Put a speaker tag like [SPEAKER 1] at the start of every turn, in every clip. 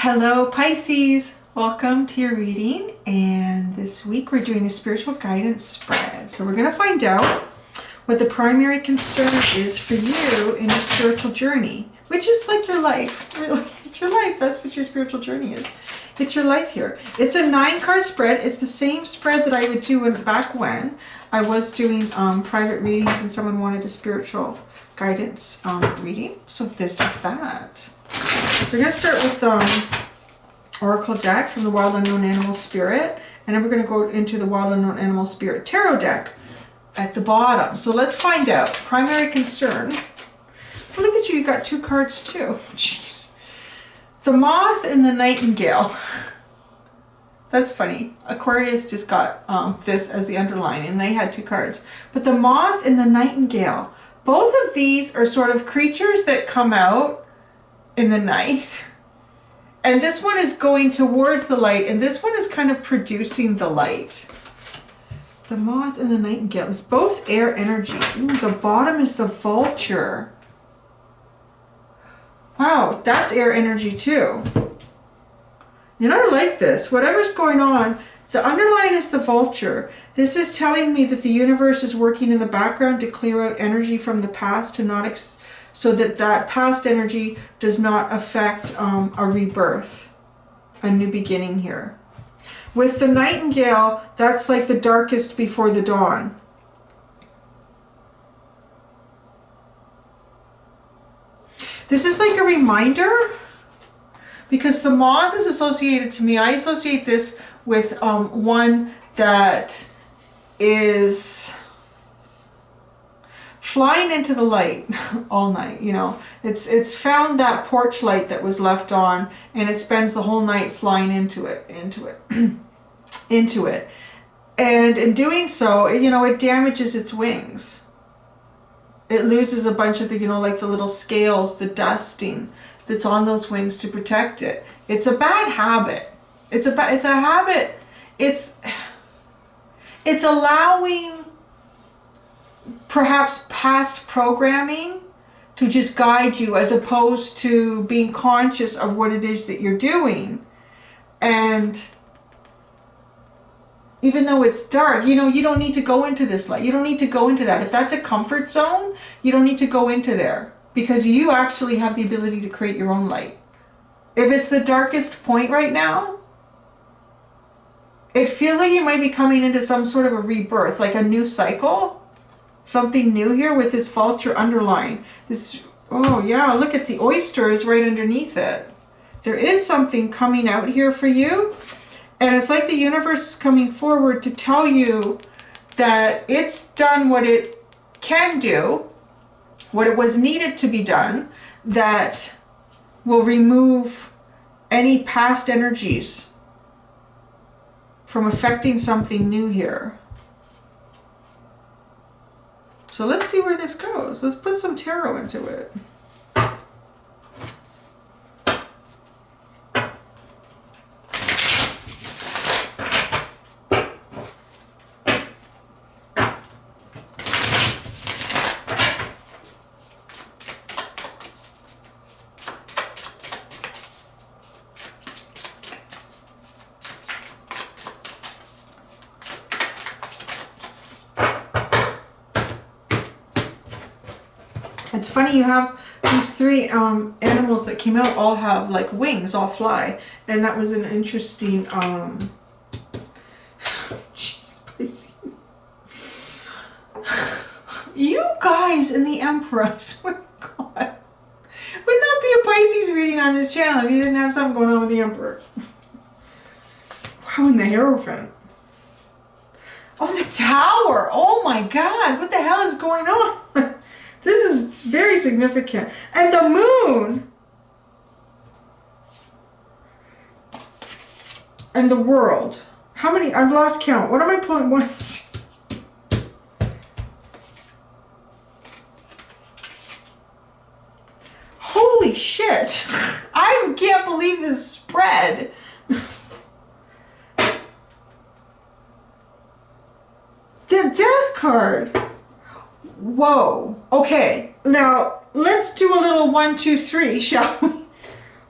[SPEAKER 1] Hello Pisces, welcome to your reading, and this week we're doing a spiritual guidance spread. So we're going to find out what the primary concern is for you in your spiritual journey, which is like your life. Really, it's your life. That's what your spiritual journey is. It's your life here. It's a 9-card spread. It's the same spread that I would do back when I was doing private readings and someone wanted a spiritual guidance reading. So this is that. So we're going to start with Oracle deck from the Wild Unknown Animal Spirit. And then we're going to go into the Wild Unknown Animal Spirit Tarot deck at the bottom. So let's find out. Primary concern. Oh, look at you. You got 2 cards too. Jeez. The Moth and the Nightingale. That's funny. Aquarius just got this as the underline and they had 2 cards. But the Moth and the Nightingale. Both of these are sort of creatures that come out in the night, and this one is going towards the light, and this one is kind of producing the light. The Moth and the Nightingale is both air energy. Ooh, the bottom is the Vulture. Wow, that's air energy too. You know, I like this. Whatever's going on, the underline is the Vulture. This is telling me that the universe is working in the background to clear out energy from the past to not so that past energy does not affect a rebirth, a new beginning here. With the Nightingale, that's like the darkest before the dawn. This is like a reminder, because the Moth is associated to me. I associate this with one that is flying into the light all night. You know, it's found that porch light that was left on, and it spends the whole night flying into it into it, and in doing so, you know, it damages its wings. It loses a bunch of the, you know, like the little scales, the dusting that's on those wings to protect it. It's a bad habit. It's a habit. It's allowing perhaps past programming to just guide you, as opposed to being conscious of what it is that you're doing. And even though it's dark, you know, you don't need to go into this light. You don't need to go into that. If that's a comfort zone, you don't need to go into there, because you actually have the ability to create your own light. If it's the darkest point right now, it feels like you might be coming into some sort of a rebirth, like a new cycle. Something new here with this Vulture underline. This, oh yeah, look at the oyster is right underneath it. There is something coming out here for you. And it's like the universe is coming forward to tell you that it's done what it can do, what it was needed to be done, that will remove any past energies from affecting something new here. So let's see where this goes. Let's put some tarot into it. It's funny, you have these 3 animals that came out all have like wings, all fly. And that was an interesting, jeez, Pisces. You guys and the Emperor, I swear to God. Would not be a Pisces reading on this channel if you didn't have something going on with the Emperor. Wow, and the Hierophant. Oh, the Tower. Oh my God, what the hell is going on? This is very significant. And the Moon and the World. How many? I've lost count. What am I pulling? 1, 2. Holy shit. I can't believe this spread. The Death card. Whoa. Okay, now let's do a little 1, 2, 3, shall we?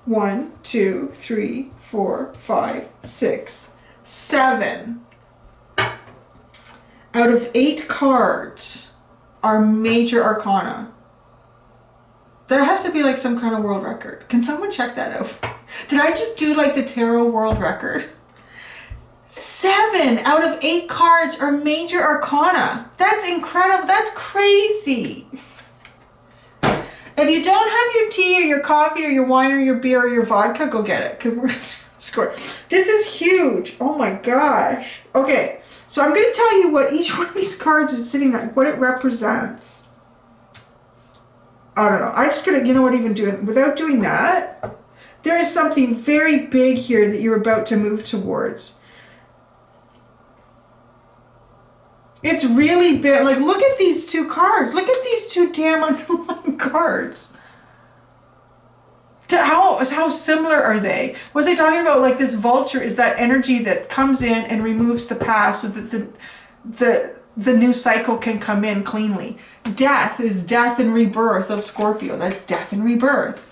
[SPEAKER 1] 1, 2, 3, 4, 5, 6, 7 out of 8 cards are major arcana. That has to be like some kind of world record. Can someone check that out? Did I just do like the tarot world record? 7 out of 8 cards are major arcana. That's incredible. That's crazy. If you don't have your tea or your coffee or your wine or your beer or your vodka, go get it, because we're going to score. This is huge. Oh my gosh. Okay, so I'm going to tell you what each one of these cards is sitting at, what it represents. I don't know. I'm just going to, you know what, even doing, without doing that, there is something very big here that you're about to move towards. It's really big. Like, look at these 2 cards. Look at these 2 damn underlying cards. How similar are they? Was I talking about, like, this vulture is that energy that comes in and removes the past so that the new cycle can come in cleanly. Death is death and rebirth of Scorpio. That's death and rebirth.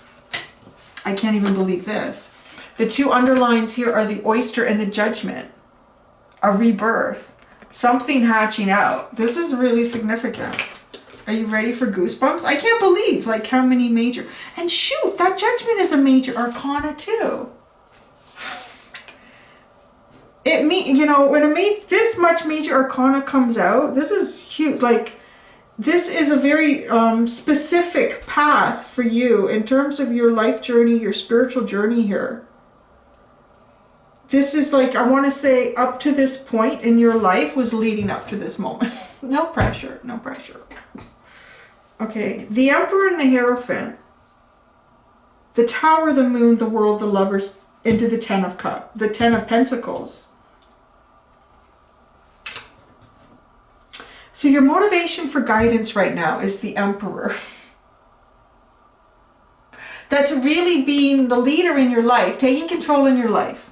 [SPEAKER 1] I can't even believe this. The 2 underlines here are the oyster and the judgment. A rebirth. Something hatching out. This is really significant. Are you ready for goosebumps? I can't believe like how many major, and shoot, that judgment is a major arcana too. It mean, you know, when this much major arcana comes out, this is huge. Like, this is a very specific path for you in terms of your life journey, your spiritual journey here. This is like, I want to say up to this point in your life was leading up to this moment. No pressure, no pressure. Okay, the Emperor and the Hierophant, the Tower, the Moon, the World, the Lovers, into the 10 of Cups, the 10 of Pentacles. So your motivation for guidance right now is the Emperor. That's really being the leader in your life, taking control in your life.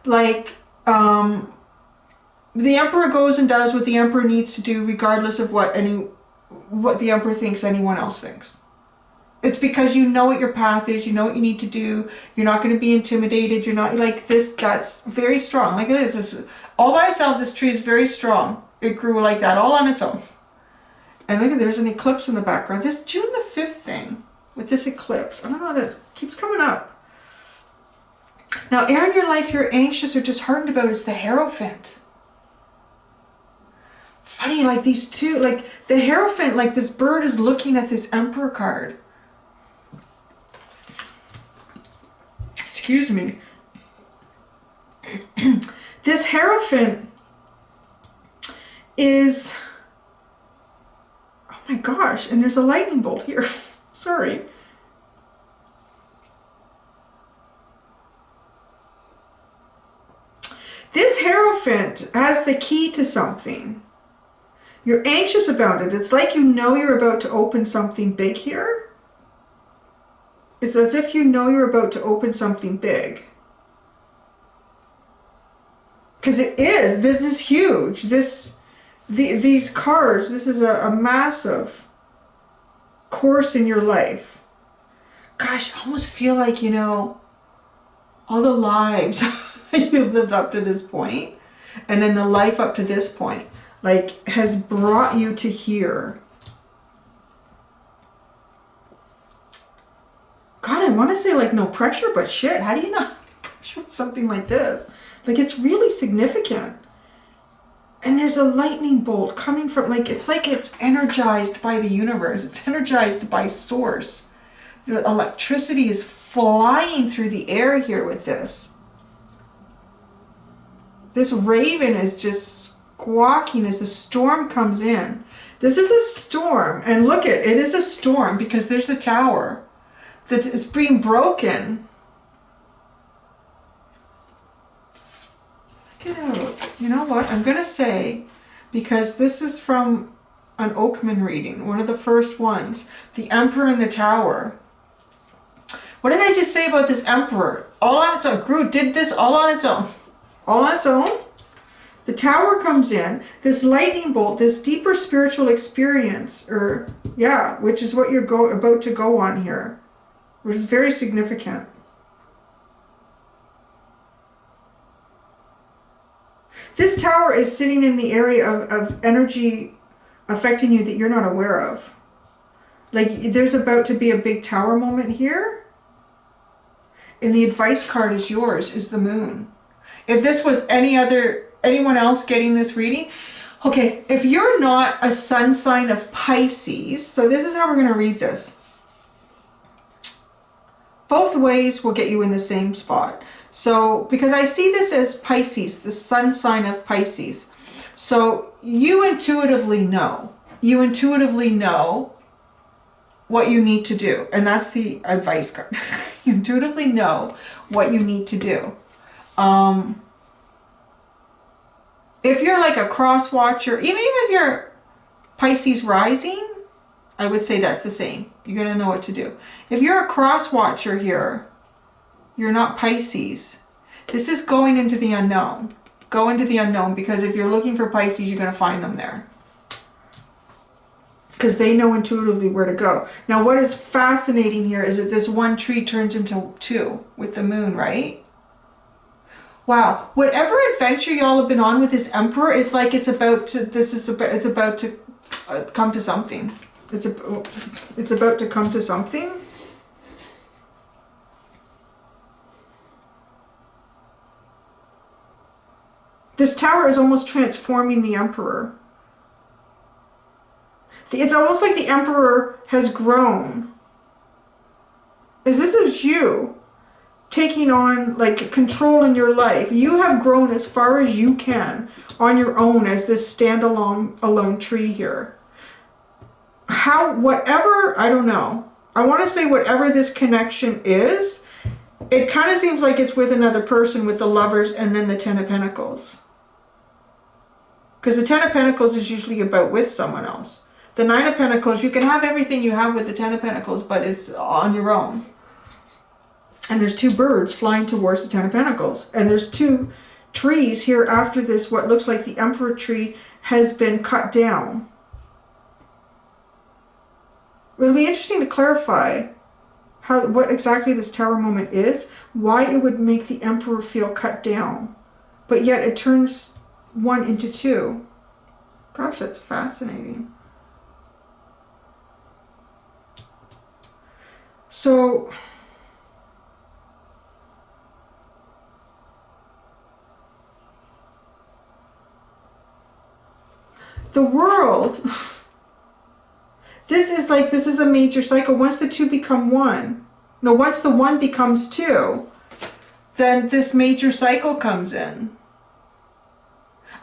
[SPEAKER 1] Like, the Emperor goes and does what the Emperor needs to do regardless of what the Emperor thinks anyone else thinks. It's because you know what your path is, you know what you need to do, you're not going to be intimidated, you're not like this, that's very strong. Like this is all by itself, this tree is very strong. It grew like that, all on its own. And look at, there's an eclipse in the background. This June the 5th thing with this eclipse, I don't know, this keeps coming up. Now, air in your life you're anxious or disheartened about is the Hierophant. Funny, like these 2, like the Hierophant, like this bird is looking at this Emperor card. Excuse me. This Hierophant is, oh my gosh, and there's a lightning bolt here. Sorry. This Hierophant has the key to something. You're anxious about it. It's like you know you're about to open something big here. It's as if you know you're about to open something big. Because it is. This is huge. These cards, this is a massive course in your life. Gosh, I almost feel like, you know, all the lives you've lived up to this point, and then the life up to this point, like, has brought you to here. God, I want to say like no pressure, but shit, how do you not pressure with something like this? Like, it's really significant. And there's a lightning bolt coming from, like it's energized by the universe. It's energized by source. The electricity is flying through the air here with this. This raven is just squawking as the storm comes in. This is a storm, and look it is a storm because there's a tower that is being broken. Look it out. You know what? I'm going to say, because this is from an Oakman reading, one of the first ones, the Emperor in the Tower. What did I just say about this Emperor? All on its own. Did this all on its own. All on its own. The Tower comes in, this lightning bolt, this deeper spiritual experience, or yeah, which is what you're about to go on here, which is very significant. This Tower is sitting in the area of energy affecting you that you're not aware of. Like there's about to be a big Tower moment here. And the advice card is yours, is the Moon. If this was anyone else getting this reading, okay, if you're not a sun sign of Pisces, so this is how we're going to read this. Both ways will get you in the same spot. So, because I see this as Pisces, the sun sign of Pisces. So you intuitively know what you need to do. And that's the advice card. You intuitively know what you need to do. If you're like a cross watcher, even if you're Pisces rising, I would say that's the same. You're going to know what to do. If you're a cross watcher here, you're not Pisces. This is going into the unknown. Go into the unknown, because if you're looking for Pisces, you're going to find them there. Because they know intuitively where to go. Now, what is fascinating here is that this one tree turns into two with the Moon, right? Wow, whatever adventure y'all have been on with this Emperor, it's like it's about to come to something. It's about to come to something. This Tower is almost transforming the Emperor. It's almost like the Emperor has grown. This is you taking on like control in your life. You have grown as far as you can on your own as this alone tree here. Whatever, I don't know. I want to say whatever this connection is, it kind of seems like it's with another person, with the Lovers and then the Ten of Pentacles. Because the Ten of Pentacles is usually about with someone else. The Nine of Pentacles, you can have everything you have with the Ten of Pentacles, but it's on your own. And there's two birds flying towards the Ten of Pentacles. And there's two trees here after this, what looks like the Emperor tree has been cut down. It'll be interesting to clarify what exactly this Tower moment is, why it would make the Emperor feel cut down, but yet it turns one into two. Gosh, that's fascinating. So the world, this is a major cycle. Once the two become one, no, once the one becomes two, then this major cycle comes in.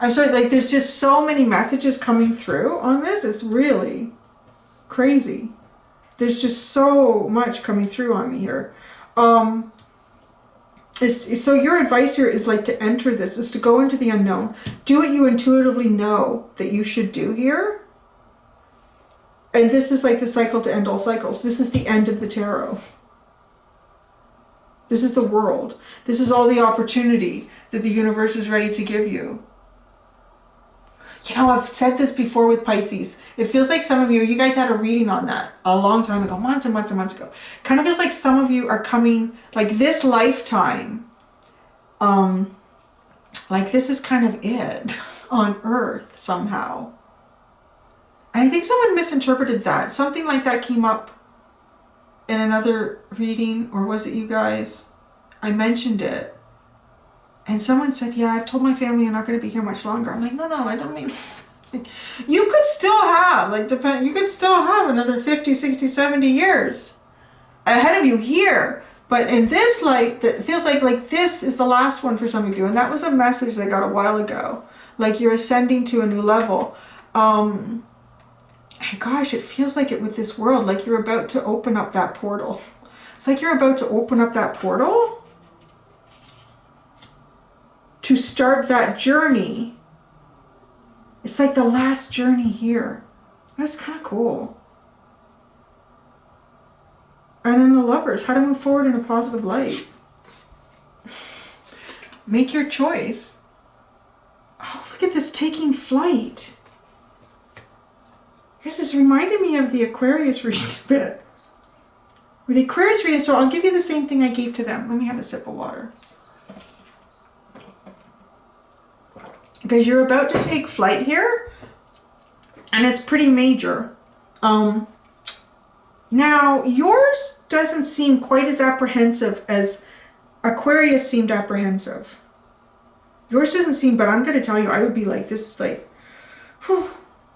[SPEAKER 1] I'm sorry, like there's just so many messages coming through on this. It's really crazy. There's just so much coming through on me here. So your advice here is like to enter this, is to go into the unknown. Do what you intuitively know that you should do here. And this is like the cycle to end all cycles. This is the end of the tarot. This is the world. This is all the opportunity that the universe is ready to give you. You know, I've said this before with Pisces. It feels like some of you guys had a reading on that a long time ago, months and months and months ago. Kind of feels like some of you are coming, like this lifetime, like this is kind of it on Earth somehow. And I think someone misinterpreted that. Something like that came up in another reading, or was it you guys? I mentioned it. And someone said, yeah, I've told my family I'm not going to be here much longer. I'm like, no, I don't mean... You could still have, you could still have another 50, 60, 70 years ahead of you here. But in this light, it feels like this is the last one for some of you. And that was a message I got a while ago. Like you're ascending to a new level. And gosh, it feels like it with this world. Like you're about to open up that portal. It's like you're about to open up that portal to start that journey. It's like the last journey here. That's kind of cool. And then the Lovers, how to move forward in a positive light. Make your choice. Oh, taking flight. This is reminding me of the Aquarius reading a bit. With the Aquarius reading, so I'll give you the same thing I gave to them. Let me have a sip of water. Because you're about to take flight here, and it's pretty major. Now, yours doesn't seem quite as apprehensive as Aquarius seemed apprehensive. Yours doesn't seem, but I'm going to tell you, I would be like, this is like, whew,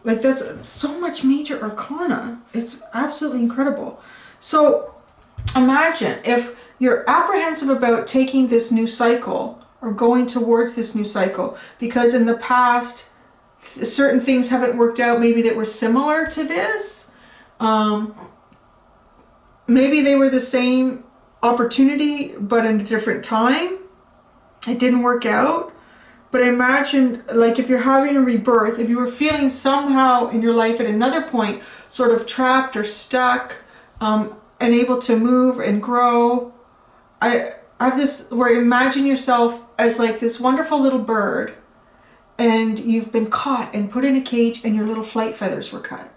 [SPEAKER 1] like that's so much major arcana. It's absolutely incredible. So imagine if you're apprehensive about taking this new cycle or going towards this new cycle because in the past certain things haven't worked out, maybe that were similar to this. Maybe they were the same opportunity but in a different time. It didn't work out. But imagine, like, if you're having a rebirth, if you were feeling somehow in your life at another point sort of trapped or stuck, unable to move and grow, I have this where imagine yourself as like this wonderful little bird and you've been caught and put in a cage and your little flight feathers were cut.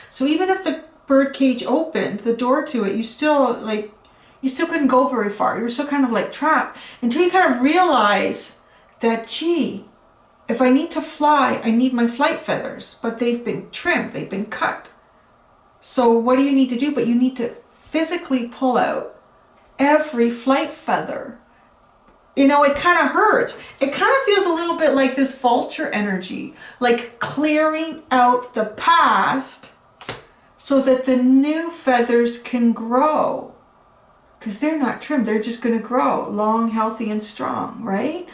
[SPEAKER 1] So even if the bird cage opened the door to it, you still couldn't go very far. You were still kind of like trapped until you kind of realize that, gee, if I need to fly, I need my flight feathers, but they've been trimmed, they've been cut. So what do you need to do? But you need to physically pull out every flight feather. You know, it kind of hurts. It kind of feels a little bit like this vulture energy, like clearing out the past so that the new feathers can grow. Because they're not trimmed, they're just going to grow long, healthy, and strong, right?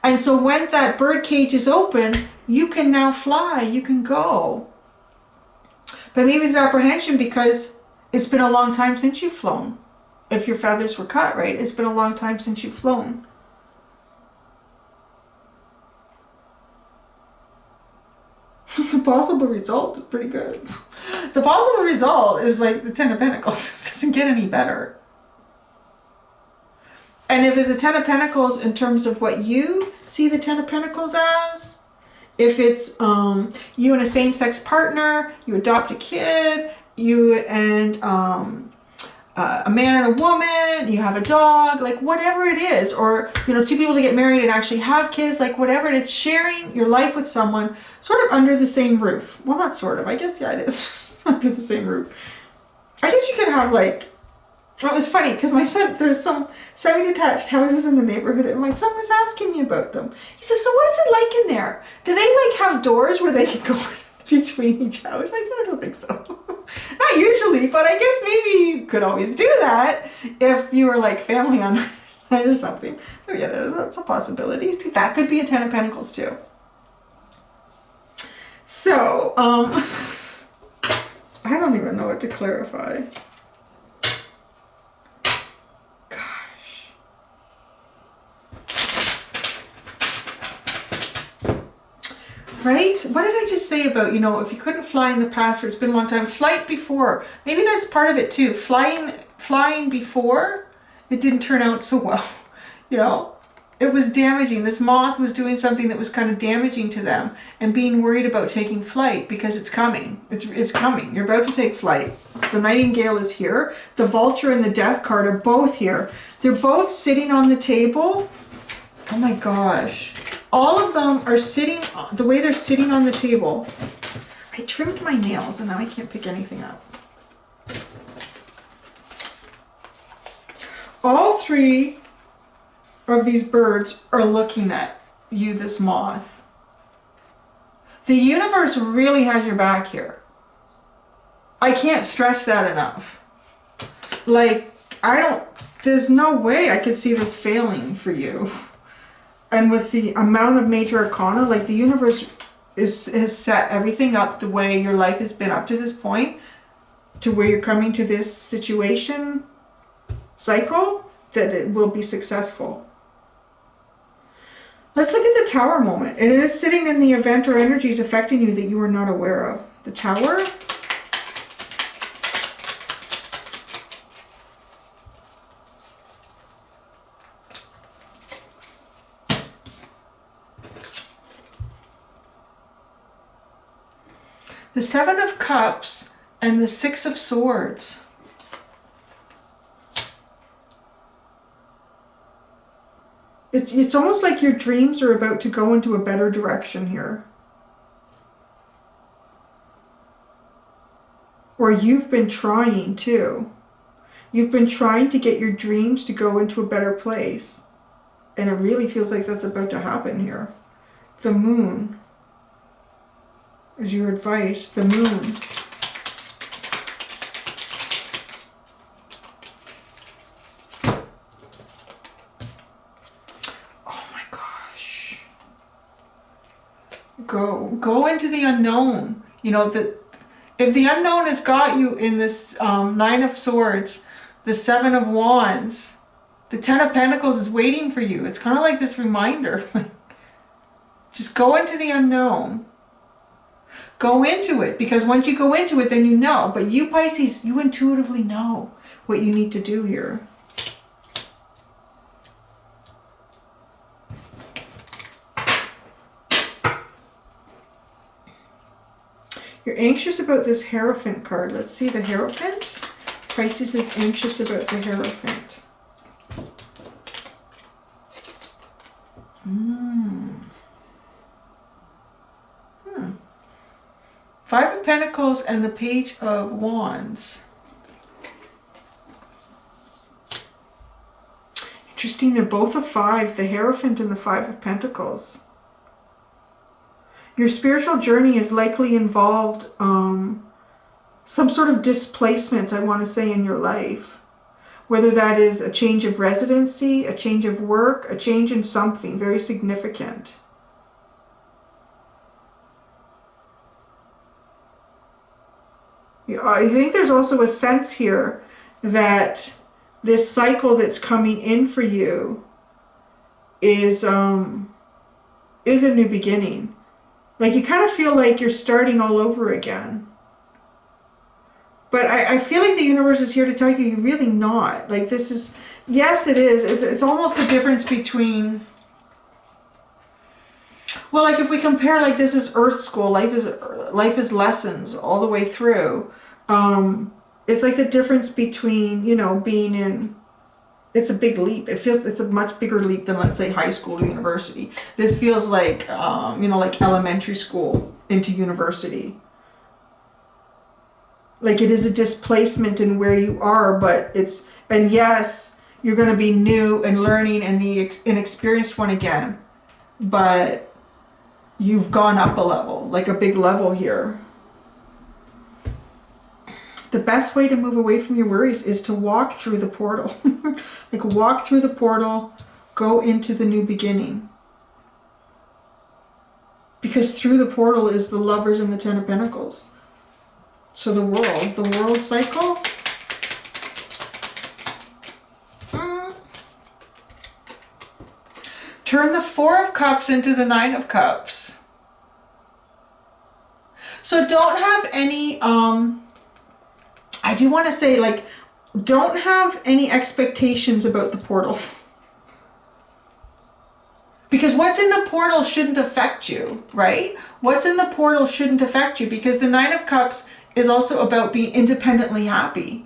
[SPEAKER 1] And so when that bird cage is open, you can now fly, you can go. But maybe it's apprehension because it's been a long time since you've flown. If your feathers were cut, right? It's been a long time since you've flown. The possible result is pretty good. The possible result is like the Ten of Pentacles. It doesn't get any better. And if it's a Ten of Pentacles in terms of what you see the Ten of Pentacles as, if it's you and a same-sex partner, you adopt a kid, you and a man and a woman, you have a dog, like whatever it is, or you know, two people to get married and actually have kids, like whatever it is, sharing your life with someone sort of under the same roof. Well, not sort of, I guess, yeah, it is under the same roof. I guess you could have like, it was funny because my son, there's some semi-detached houses in the neighborhood and my son was asking me about them. He says, so what is it like in there? Do they like have doors where they can go between each house? I said, I don't think so. Not usually, but I guess maybe you could always do that if you were like family on either side or something. So yeah, that's a possibility. That could be a Ten of Pentacles too. So, I don't even know what to clarify. Right? What did I just say about, you know, if you couldn't fly in the past or it's been a long time, flight before. Maybe that's part of it too. Flying before, it didn't turn out so well. You know, it was damaging. This moth was doing something that was kind of damaging to them and being worried about taking flight because it's coming. It's coming. You're about to take flight. The Nightingale is here. The Vulture and the Death card are both here. They're both sitting on the table. Oh my gosh. All of them are sitting, the way they're sitting on the table. I trimmed my nails and now I can't pick anything up. All three of these birds are looking at you, this moth. The universe really has your back here. I can't stress that enough. Like, there's no way I could see this failing for you. And with the amount of major arcana, like the universe has set everything up the way your life has been up to this point, to where you're coming to this situation cycle, that it will be successful. Let's look at the Tower moment. It is sitting in the event or energies affecting you that you are not aware of. The Tower. The Seven of Cups and the Six of Swords. It's almost like your dreams are about to go into a better direction here. Or you've been trying to. You've been trying to get your dreams to go into a better place. And it really feels like that's about to happen here. The Moon is your advice. The Moon. Oh my gosh. Go into the unknown. You know, if the unknown has got you in this Nine of Swords, the Seven of Wands, the Ten of Pentacles is waiting for you. It's kind of like this reminder. Just go into the unknown. Go into it, because once you go into it, then you know. But you Pisces, you intuitively know what you need to do here. You're anxious about this Hierophant card. Let's see the Hierophant. Pisces is anxious about the Hierophant. Five of Pentacles and the Page of Wands. Interesting, they're both a five, the Hierophant and the Five of Pentacles. Your spiritual journey is likely involved some sort of displacement, I want to say, in your life. Whether that is a change of residency, a change of work, a change in something very significant. I think there's also a sense here that this cycle that's coming in for you is a new beginning. Like you kind of feel like you're starting all over again. But I feel like the universe is here to tell you you're really not. Like this is, yes it is. It's almost the difference between, well, like if we compare, like this is Earth School, life is lessons all the way through. It's like the difference between, you know, being in, it's a big leap. It's a much bigger leap than, let's say, high school or university. This feels like, you know, like elementary school into university. Like it is a displacement in where you are, but it's, and yes, you're going to be new and learning and the inexperienced one again, but you've gone up a level, like a big level here. The best way to move away from your worries is to walk through the portal. Like walk through the portal, go into the new beginning. Because through the portal is the Lovers and the Ten of Pentacles. So the world cycle. Turn the Four of Cups into the Nine of Cups. So don't have any, I do want to say, like, don't have any expectations about the portal. Because what's in the portal shouldn't affect you, right? What's in the portal shouldn't affect you, because the Nine of Cups is also about being independently happy.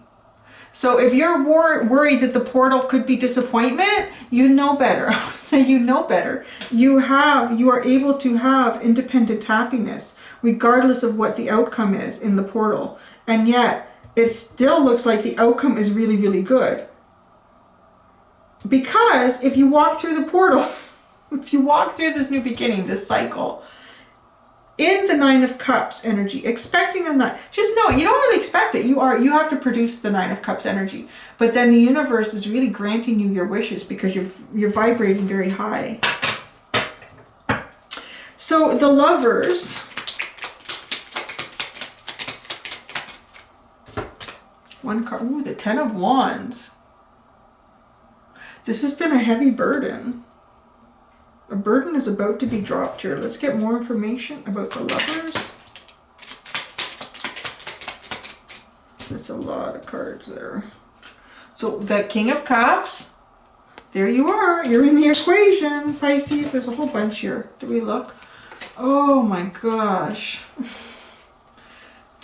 [SPEAKER 1] So if you're worried that the portal could be disappointment, you know better. I would say you know better. You are able to have independent happiness, regardless of what the outcome is in the portal. And yet, it still looks like the outcome is really, really good. Because if you walk through the portal, if you walk through this new beginning, this cycle, in the Nine of Cups energy, expecting the Nine, just know, you don't really expect it. You have to produce the Nine of Cups energy. But then the universe is really granting you your wishes because you're vibrating very high. So the Lovers, one card, ooh, the Ten of Wands. This has been a heavy burden. A burden is about to be dropped here. Let's get more information about the Lovers. That's a lot of cards there. So the King of Cups, there you are. You're in the equation, Pisces. There's a whole bunch here. Do we look? Oh my gosh.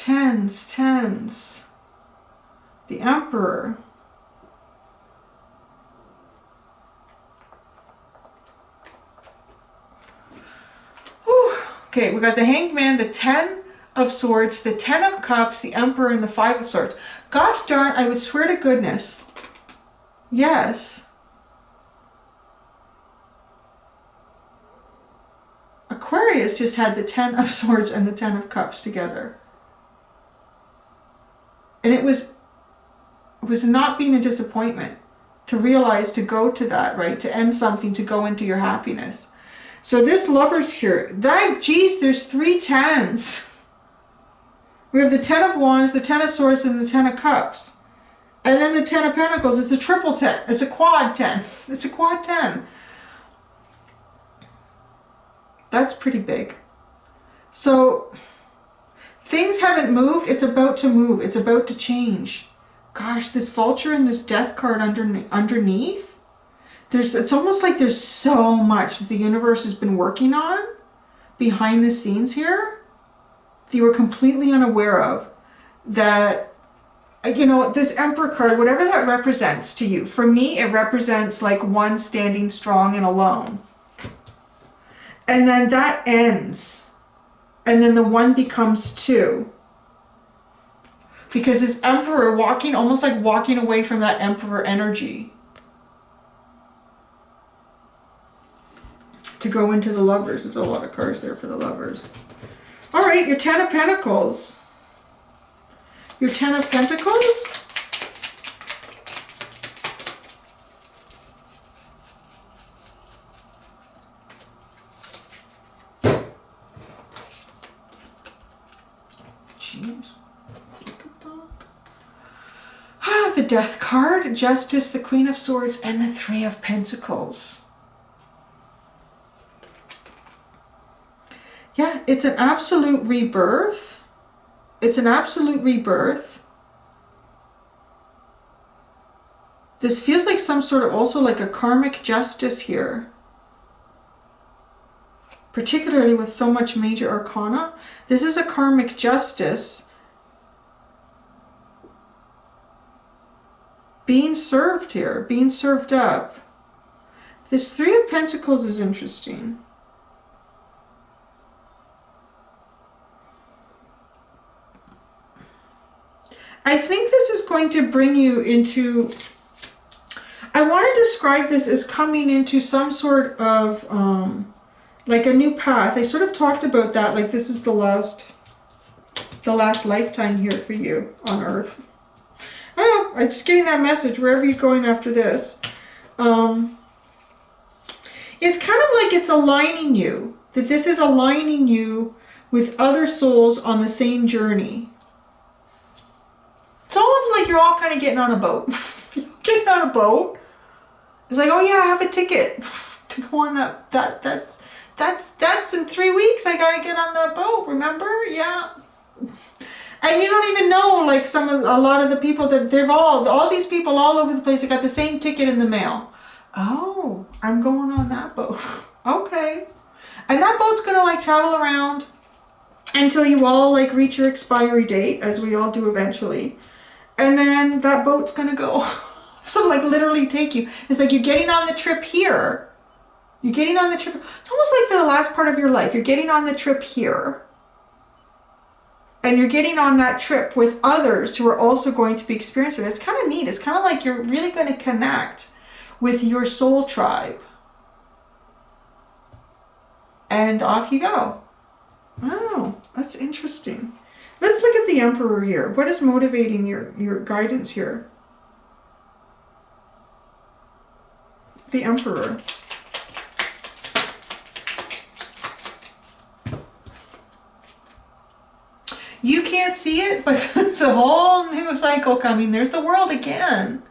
[SPEAKER 1] Tens, tens. The Emperor. Whew. Okay, we got the Hanged Man, the 10 of Swords, the 10 of Cups, the Emperor, and the 5 of Swords. Gosh darn, I would swear to goodness. Yes. Aquarius just had the 10 of Swords and the 10 of Cups together. And it was not being a disappointment to realize to go to that, right? To end something, to go into your happiness. So this Lovers here, geez, there's 3 tens. We have the 10 of Wands, the 10 of Swords, and the 10 of Cups. And then the 10 of Pentacles. It's a triple 10. It's a quad 10. It's a quad 10. That's pretty big. So things haven't moved. It's about to move. It's about to change. Gosh, this Vulture and this Death card underneath. It's almost like there's so much that the universe has been working on behind the scenes here that you were completely unaware of. That, you know, this Emperor card, whatever that represents to you, for me it represents like one standing strong and alone. And then that ends. And then the 1 becomes 2. Because this Emperor almost like walking away from that Emperor energy. To go into the Lovers. There's a lot of cards there for the Lovers. All right, your 10 of Pentacles. Your 10 of Pentacles. Jeez. Look at that. Ah, the Death card, Justice, the Queen of Swords, and the 3 of Pentacles. Yeah, it's an absolute rebirth. It's an absolute rebirth. This feels like some sort of also like a karmic justice here. Particularly with so much major arcana. This is a karmic justice being served here, being served up. This 3 of Pentacles is interesting. I think this is going to bring you into, I want to describe this as coming into some sort of, like a new path. I sort of talked about that, like this is the last lifetime here for you on Earth. I don't know, I'm just getting that message wherever you're going after this. It's kind of like it's aligning you, that this is aligning you with other souls on the same journey. It's almost like you're all kind of getting on a boat. Getting on a boat. It's like, oh yeah, I have a ticket to go on that's in 3 weeks. I gotta get on that boat. Remember? Yeah. And you don't even know, like a lot of the people that all these people all over the place have got the same ticket in the mail. Oh, I'm going on that boat. Okay. And that boat's gonna like travel around until you all like reach your expiry date, as we all do eventually. And then that boat's gonna go. So like literally take you. It's like you're getting on the trip here. You're getting on the trip. It's almost like for the last part of your life, you're getting on the trip here. And you're getting on that trip with others who are also going to be experiencing it. It's kind of neat. It's kind of like you're really going to connect with your soul tribe. And off you go. Oh, that's interesting. Let's look at the Emperor here. What is motivating your guidance here? The Emperor. You can't see it, but it's a whole new cycle coming. There's the world again.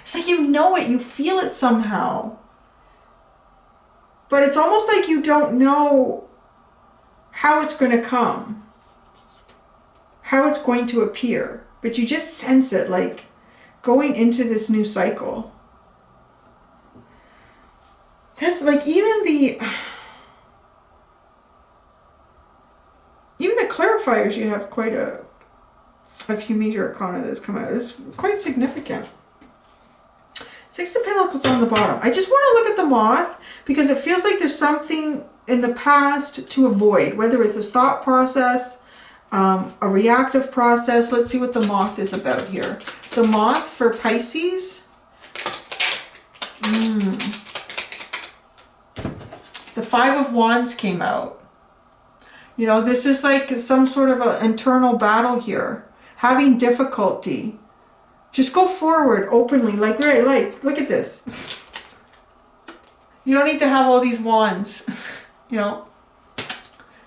[SPEAKER 1] It's like you know it, you feel it somehow. But it's almost like you don't know how it's going to come. How it's going to appear. But you just sense it, like going into this new cycle. That's like even the clarifiers, you have quite a few major arcana that's come out. It's quite significant. Six of Pentacles on the bottom. I just want to look at the moth because it feels like there's something in the past to avoid, whether it's a thought process, a reactive process. Let's see what the moth is about here. The moth for Pisces. The Five of Wands came out. You know, this is like some sort of an internal battle here. Having difficulty. Just go forward openly, like, right, like, look at this. You don't need to have all these wands, you know.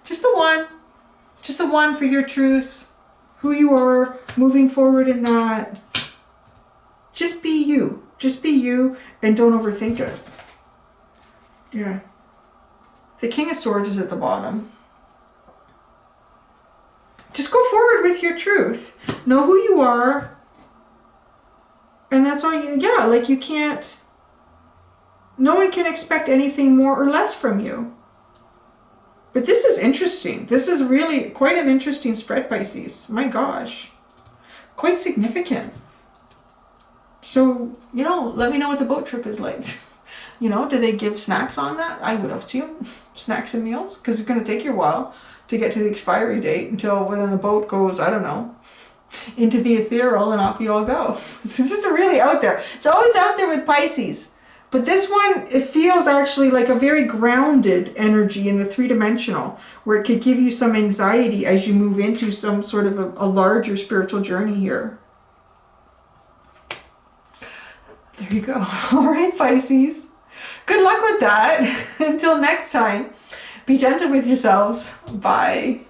[SPEAKER 1] Just the one. Just the one for your truth. Who you are, moving forward in that. Just be you. Just be you and don't overthink it. Yeah. The King of Swords is at the bottom. Just go forward with your truth. Know who you are. And that's all you, yeah, like you can't, no one can expect anything more or less from you. But this is interesting. This is really quite an interesting spread, Pisces. My gosh. Quite significant. So, you know, let me know what the boat trip is like. You know, do they give snacks on that? I would assume. Snacks and meals. Because it's going to take you a while to get to the expiry date until when the boat goes, I don't know, into the ethereal and off you all go. This is just really out there. It's always out there with Pisces. But this one, it feels actually like a very grounded energy in the three-dimensional, where it could give you some anxiety as you move into some sort of a larger spiritual journey here. There you go. All right, Pisces. Good luck with that. Until next time, be gentle with yourselves. Bye.